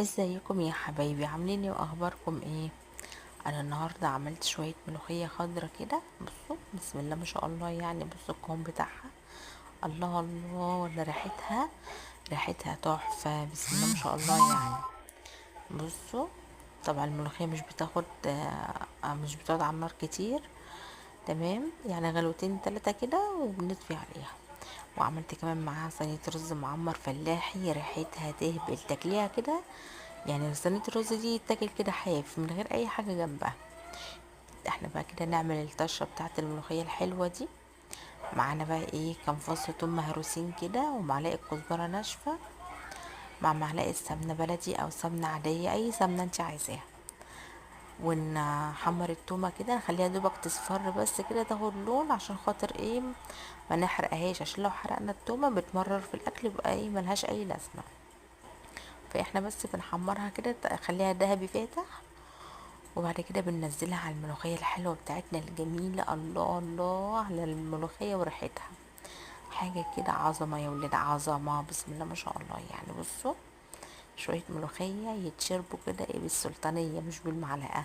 ازيكم يا حبايبي؟ عاملين ايه واخباركم ايه؟ انا النهارده عملت شويه ملوخيه خضرة كده. بصوا بسم الله ما شاء الله، يعني بصوا القوام بتاعها. الله الله، ولا ريحتها تحفه، بسم الله ما شاء الله يعني. بصوا، طبعا الملوخيه مش بتقعد على النار كتير. تمام، يعني غلوتين تلاتة كده وبنطفي عليها. وعملت كمان معاها صينية رز معمر فلاحي، ريحتها تهبل، تاكليها كده. يعني صينية الرز دي تاكل كده حاف من غير اي حاجة جنبها. احنا بقى كده نعمل الطشة بتاعة الملوخية الحلوة دي. معانا بقى ايه؟ كام فص توم مهروسين كده، ومعلقة كزبرة ناشفة، مع معلقة سمنة بلدي او سمنة عادية، اي سمنة انت عايزاها. ونحمر التومة كده، نخليها دوبك تصفر بس كده، تاخد لون، عشان خاطر ايه؟ ما نحرقهاش، عشان لو حرقنا التومة بتمرر في الاكل، يبقى ايه؟ ملهاش اي لازمة. فاحنا بس بنحمرها كده، خليها ذهبي فاتح. وبعد كده بننزلها على الملوخية الحلوة بتاعتنا الجميلة. الله الله على الملوخية وريحتها، حاجة كده عظمة يا ولاد، عظمة، بسم الله ما شاء الله يعني. بصوا، شوية ملوخية يتشربوا كده ايه بالسلطانية، مش بالمعلقة.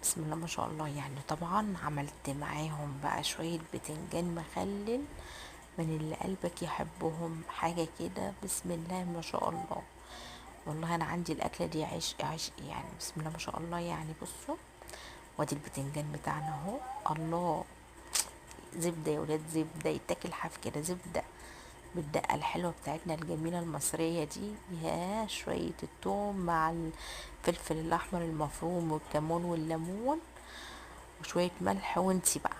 بسم الله ما شاء الله يعني. طبعا عملت معاهم بقى شوية بتنجان مخلل، من اللي قلبك يحبهم، حاجة كده بسم الله ما شاء الله. والله انا عندي الاكلة دي عشق عشق يعني، بسم الله ما شاء الله يعني. بصوا، وادي البتنجان بتاعنا اهو. الله، زبدة يا ولاد، زبدة يتاكل حاف كده، زبدة بالدقة الحلوة بتاعتنا الجميلة المصرية دي. يا شوية التوم مع الفلفل الأحمر المفروم والكمون والليمون، وشوية ملح، وانتي بقى